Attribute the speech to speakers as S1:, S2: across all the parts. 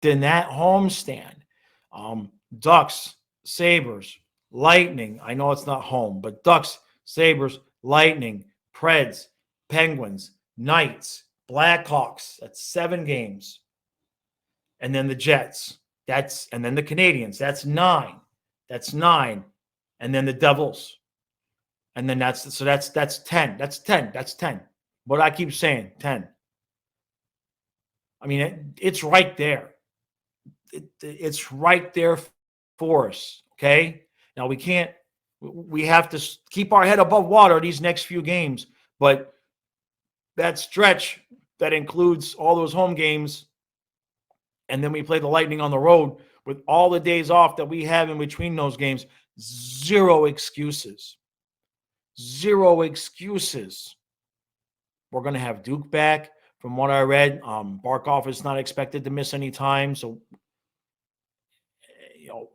S1: Then that homestand, Ducks, Sabres, Lightning. I know it's not home, but Ducks, Sabres, Lightning, Preds, Penguins, Knights, Blackhawks. That's 7 games. And then the Jets. And then the Canadians. That's 9. That's 9. And then the Devils. And then that's 10. That's 10. That's 10. But I keep saying 10. I mean, it's right there. It's right there for us. Okay. Now we have to keep our head above water these next few games, but that stretch that includes all those home games, and then we play the Lightning on the road with all the days off that we have in between those games, zero excuses. Zero excuses. We're going to have Duke back. From what I read, Barkov is not expected to miss any time, so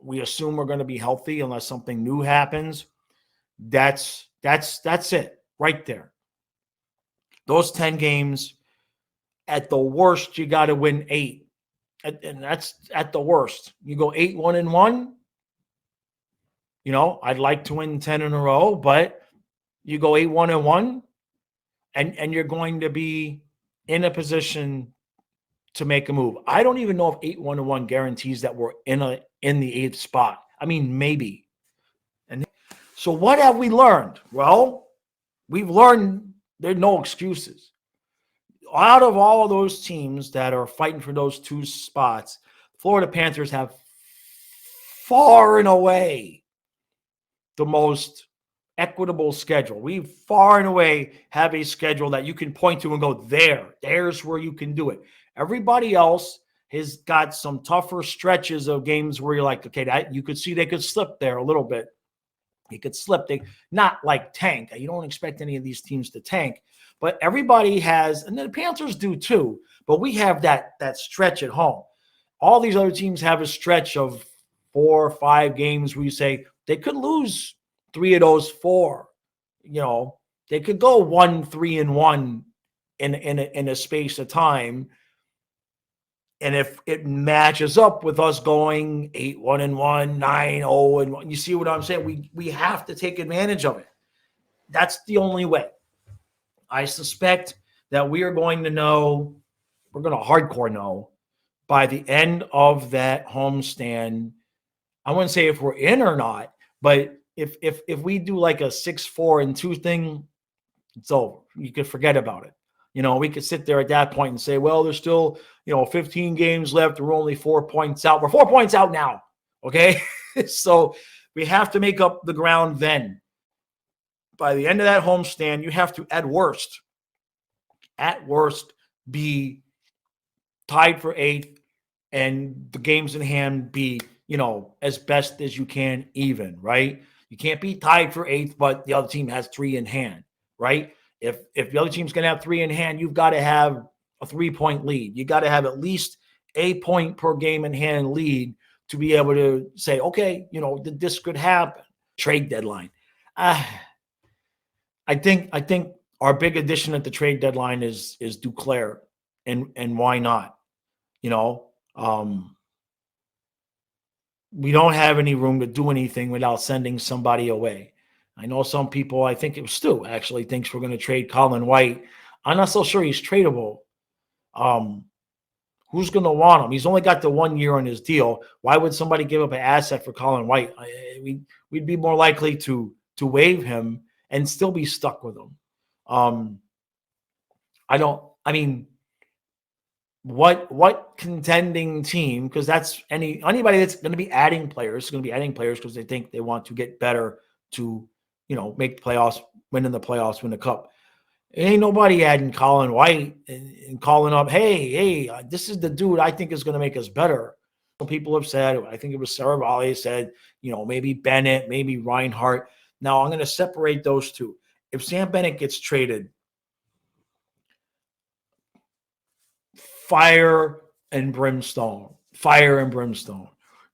S1: we assume we're going to be healthy unless something new happens. That's it right there. Those 10 games, at the worst, you got to win 8. And that's at the worst. You go 8-1-1. I'd like to win 10 in a row, but you go 8-1-1, and you're going to be in a position to make a move. I don't even know if 8-1-1 guarantees that we're in the 8th spot. I mean, maybe. And so what have we learned? Well, we've learned there's no excuses. Out of all of those teams that are fighting for those 2 spots, Florida Panthers have far and away the most equitable schedule. We far and away have a schedule that you can point to and go, there's where you can do it. Everybody else has got some tougher stretches of games where you're like, okay, that you could see they could slip there a little bit. They could slip. They not like tank. You don't expect any of these teams to tank, but everybody has, and the Panthers do too. But we have that stretch at home. All these other teams have a stretch of 4 or 5 games where you say they could lose 3 of those 4. They could go 1-3-1 in a space of time. And if it matches up with us going 8-1-1, 9-0-1, you see what I'm saying? We have to take advantage of it. That's the only way. I suspect that we are going to know, we're going to hardcore know by the end of that homestand. I wouldn't say if we're in or not, but if we do like a 6-4-2 thing, it's over. You could forget about it. We could sit there at that point and say, well, there's still, 15 games left. We're only 4 points out. We're 4 points out now. Okay. So we have to make up the ground then. By the end of that homestand, you have to, at worst, be tied for 8th, and the games in hand be, as best as you can even, right? You can't be tied for 8th, but the other team has 3 in hand, right? If the other team's going to have 3 in hand, you've got to have a 3-point lead. You got to have at least a point per game in hand lead to be able to say, okay, this could happen. Trade deadline. I think our big addition at the trade deadline is Duclair, and why not? We don't have any room to do anything without sending somebody away. I know some people, I think it was Stu, actually thinks we're going to trade Colin White. I'm not so sure he's tradable. Who's going to want him? He's only got the 1 year on his deal. Why would somebody give up an asset for Colin White? We'd be more likely to waive him and still be stuck with him. What contending team, because that's anybody that's going to be adding players is going to be adding players because they think they want to get better to, make the playoffs, win in the playoffs, win the cup. Ain't nobody adding Colin White and calling up, hey, this is the dude I think is going to make us better. Some people have said, I think it was Sarah Valley said, maybe Bennett, maybe Reinhart. Now I'm going to separate those two. If Sam Bennett gets traded, fire and brimstone.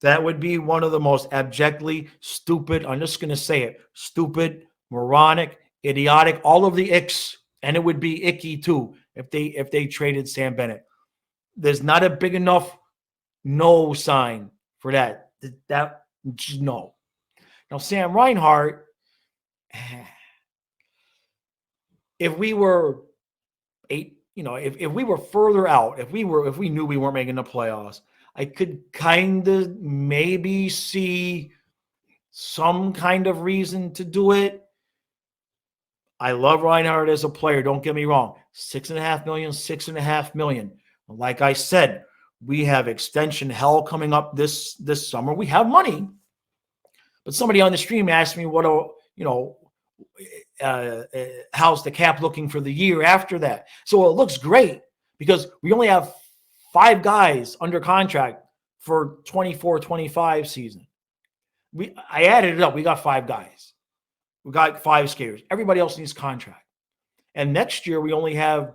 S1: That would be one of the most abjectly stupid, I'm just going to say it, stupid, moronic, idiotic, all of the icks, and it would be icky too if they traded Sam Bennett. There's not a big enough No sign for that. That no. Now Sam Reinhart, if we were if we were further out, if we knew we weren't making the playoffs, I could kind of maybe see some kind of reason to do it. I love Reinhart as a player. Don't get me wrong. $6.5 million, $6.5 million. Like I said, we have extension hell coming up this summer. We have money, but somebody on the stream asked me how's the cap looking for the year after that. So it looks great because we only have 5 guys under contract for 24-25 season. I added it up. We got 5 guys. We got 5 skaters. Everybody else needs contract. And next year we only have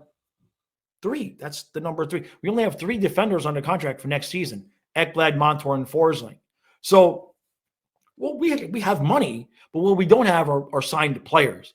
S1: 3. That's the number 3. We only have 3 defenders under contract for next season: Ekblad, Montour, and Forsling. So, well, we have money, but what we don't have are signed players.